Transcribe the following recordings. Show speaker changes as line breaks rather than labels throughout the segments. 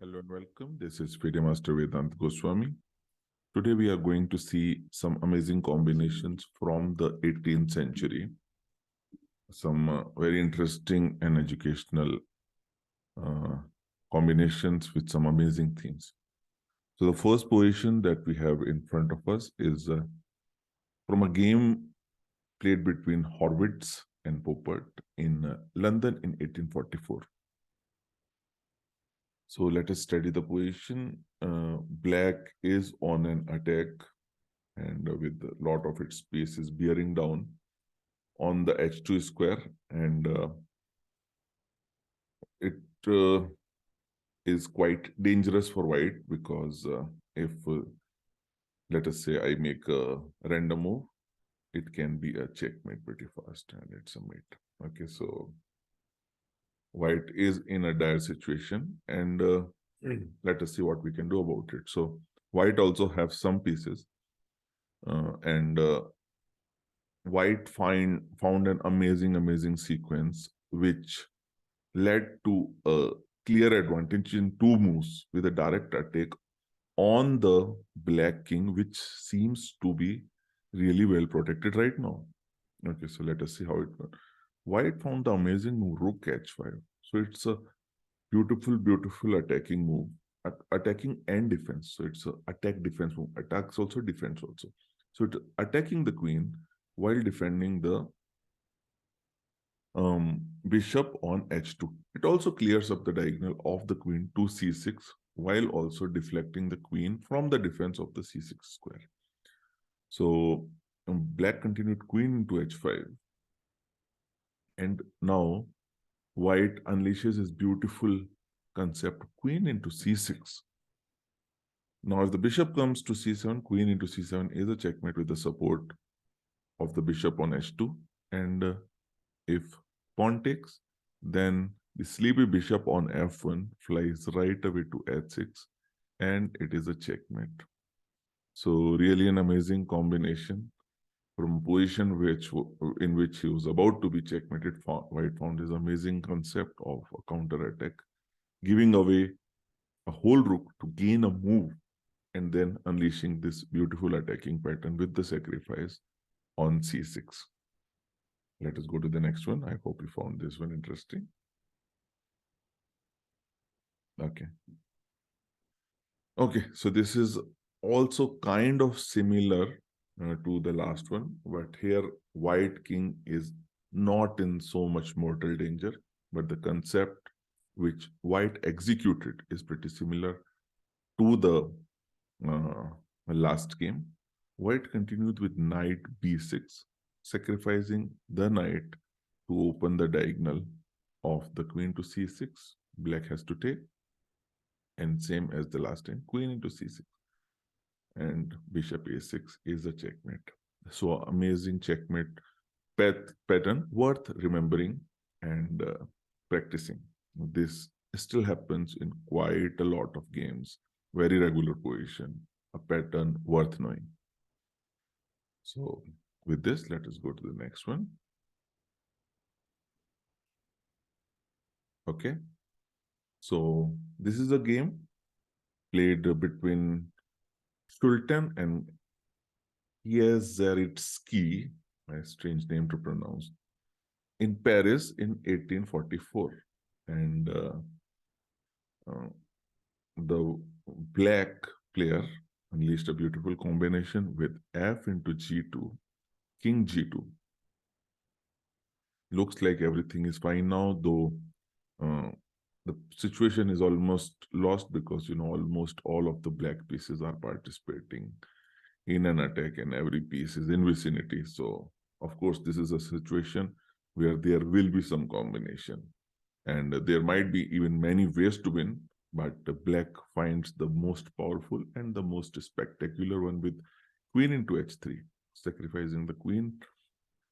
Hello and welcome. This is FIDE Master Vedant Goswami. Today we are going to see some amazing combinations from the 18th century, some very interesting and educational uh, combinations with some amazing themes. So the first position that we have in front of us is from a game played between Horwitz and Poppert in London in 1844. So let us study the position. Black is on an attack and with a lot of its pieces bearing down on the h2 square, and it is quite dangerous for white because if let us say I make a random move, it can be a checkmate pretty fast and it's a mate. Okay, so white is in a dire situation, and let us see what we can do about it. So white also have some pieces, and white found an amazing sequence which led to a clear advantage in two moves with a direct attack on the black king, which seems to be really well protected right now. Okay, so let us see how it goes. White found the amazing move rook h5. So it's a beautiful attacking move, attacking and defense. So it's a attack defense move. Attacks also, defense also. So it's attacking the queen while defending the bishop on h2. It also clears up the diagonal of the queen to c6 while also deflecting the queen from the defense of the c6 square. So black continued queen into h5, and now white unleashes his beautiful concept queen into c6. Now if the bishop comes to c7, queen into c7 is a checkmate with the support of the bishop on h2, and if pawn takes, then the sleepy bishop on f1 flies right away to h6, and it is a checkmate. So really an amazing combination. From a position in which he was about to be checkmated, white found his amazing concept of a counter attack, giving away a whole rook to gain a move, and then unleashing this beautiful attacking pattern with the sacrifice on c6. Let us go to the next one. I hope you found this one interesting. Okay, so this is also kind of similar to the last one, but here white king is not in so much mortal danger, but the concept which white executed is pretty similar to the last game. White continued with knight b6, sacrificing the knight to open the diagonal of the queen to c6. Black has to take, and same as the last time, queen into c6, and bishop a6 is a checkmate. So amazing checkmate pattern worth remembering and practicing. This still happens in quite a lot of games, very regular position, a pattern worth knowing. So with this, let us go to the next one. Okay, so this is a game played between Sultan and Kieseritsky, a strange name to pronounce, in Paris in 1844. And the black player unleashed a beautiful combination with f into g2, king g2. Looks like everything is fine now, though the situation is almost lost because, almost all of the black pieces are participating in an attack and every piece is in vicinity. So, of course, this is a situation where there will be some combination, and there might be even many ways to win, but black finds the most powerful and the most spectacular one with queen into h3, sacrificing the queen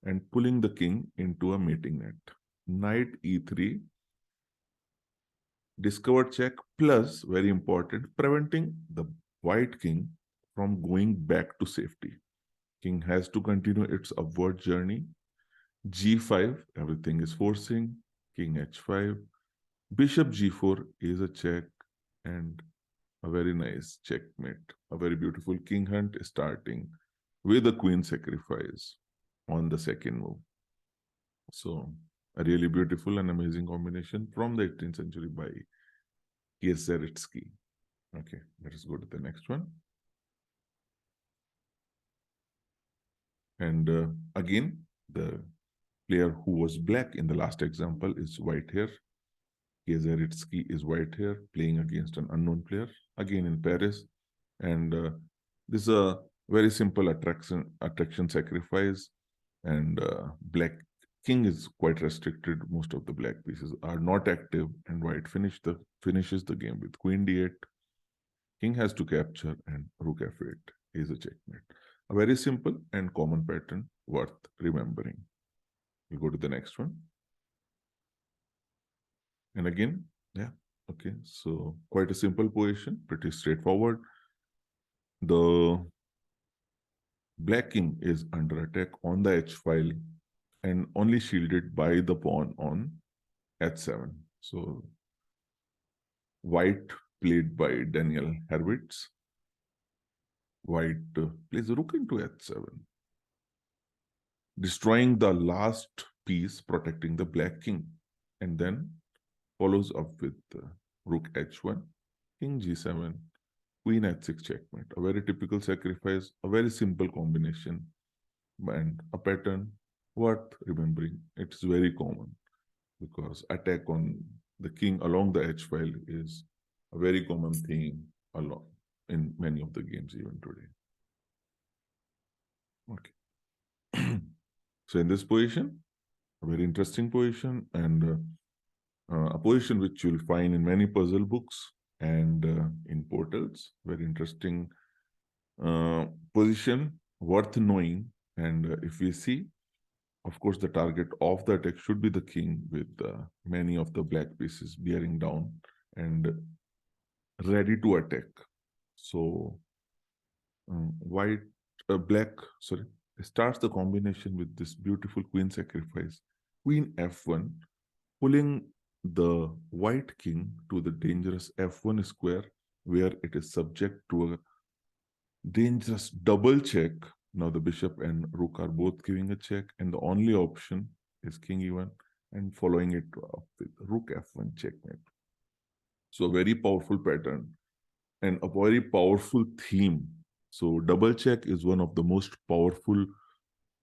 and pulling the king into a mating net. Knight e3, discovered check, plus, very important, preventing the white king from going back to safety. King has to continue its upward journey. g5, everything is forcing. King h5. Bishop g4 is a check. and a very nice checkmate. A very beautiful king hunt starting with a queen sacrifice on the second move. So a really beautiful and amazing combination from the 18th century by Kieseritsky. Okay, let us go to the next one. And again, the player who was black in the last example is white here. Kieseritsky is white here, playing against an unknown player, again in Paris. And this is a very simple attraction sacrifice. And black king is quite restricted. Most of the black pieces are not active, and white finishes the game with queen d8. King has to capture, and rook f8 is a checkmate. A very simple and common pattern worth remembering. We'll go to the next one. And again, yeah, okay, so quite a simple position, pretty straightforward. The black king is under attack on the h file and only shielded by the pawn on h7. So white, played by Daniel Herwitz, white plays rook into h7, destroying the last piece protecting the black king, and then follows up with rook h1, king g7, queen h6 checkmate. A very typical sacrifice, a very simple combination, and a pattern worth remembering. It's very common because attack on the king along the h file is a very common thing along in many of the games even today. Okay. So in this position, a very interesting position, and a position which you'll find in many puzzle books and in portals. Very interesting position, worth knowing. And if we see, of course, the target of the attack should be the king, with many of the black pieces bearing down and ready to attack. So black starts the combination with this beautiful queen sacrifice, queen f1, pulling the white king to the dangerous f1 square, where it is subject to a dangerous double check. Now the bishop and rook are both giving a check, and the only option is king e1, and following it up with rook f1 checkmate. So a very powerful pattern and a very powerful theme. So double check is one of the most powerful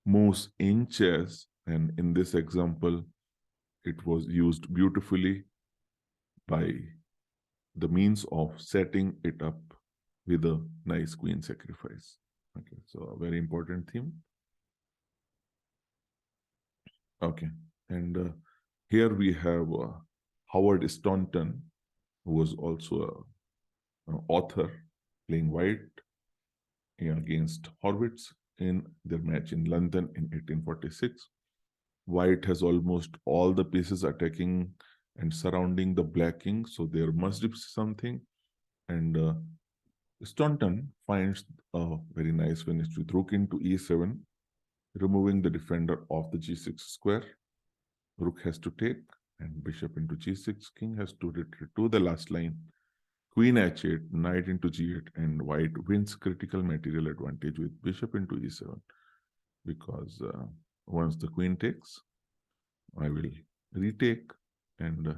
moves in chess, and in this example, it was used beautifully by the means of setting it up with a nice queen sacrifice. Okay, so a very important theme. Okay, and here we have Howard Staunton, who was also an author, playing white against Horwitz in their match in London in 1846. White has almost all the pieces attacking and surrounding the black king, so there must be something. And Staunton finds a very nice finish with rook into e7, removing the defender of the g6 square. Rook has to take, and bishop into g6. King has to retreat to the last line. Queen h8, knight into g8, and white wins critical material advantage with bishop into e7, because once the queen takes, I will retake, and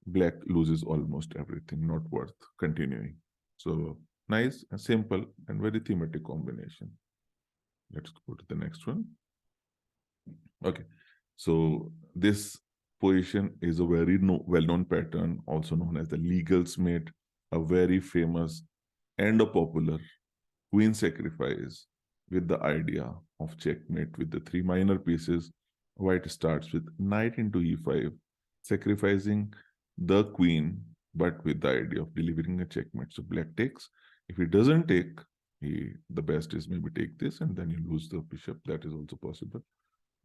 black loses almost everything, not worth continuing. So nice, simple, and very thematic combination. Let's go to the next one. Okay, so this position is a very well-known pattern, also known as the Legal's Mate, a very famous and a popular queen sacrifice with the idea of checkmate with the three minor pieces. White starts with knight into e5, sacrificing the queen, but with the idea of delivering a checkmate. So black takes. If he doesn't take, the best is maybe take this, and then you lose the bishop. That is also possible.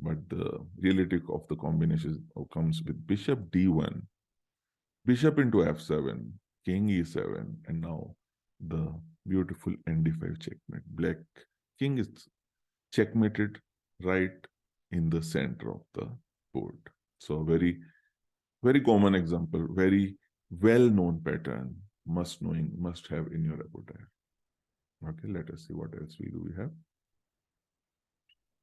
But the reality of the combination comes with bishop d1, bishop into f7, king e7, and now the beautiful nd5 checkmate. Black king is checkmated right in the center of the board. So very, very common example, very well-known pattern, must have in your repertoire. Okay, let us see what else we have.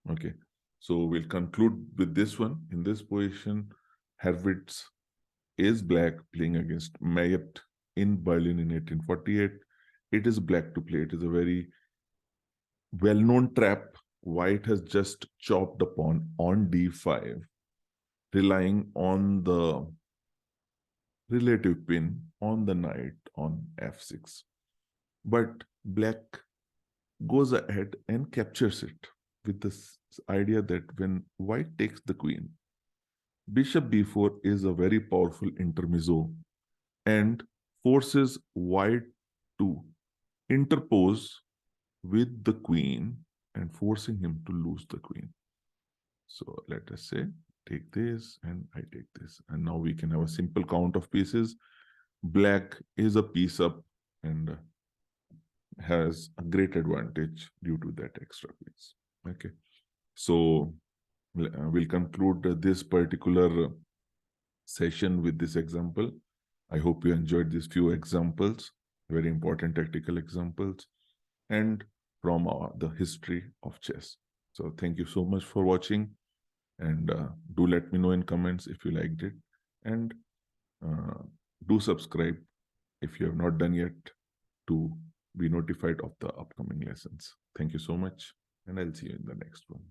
Okay, so we'll conclude with this one. In this position, Herwitz is black playing against Mayet in Berlin in 1848. It is black to play. It is a very well-known trap. White has just chopped upon on d5, relying on the relative pin on the knight on f6. But black goes ahead and captures it with this idea that when white takes the queen, bishop b4 is a very powerful intermezzo and forces white to interpose with the queen and forcing him to lose the queen. So let us say, take this and I take this. And now we can have a simple count of pieces. Black is a piece up and has a great advantage due to that extra piece. Okay. So we'll conclude this particular session with this example. I hope you enjoyed these few examples, very important tactical examples, and from the history of chess. So thank you so much for watching, and do let me know in comments if you liked it, and do subscribe if you have not done yet to be notified of the upcoming lessons. Thank you so much, and I'll see you in the next one.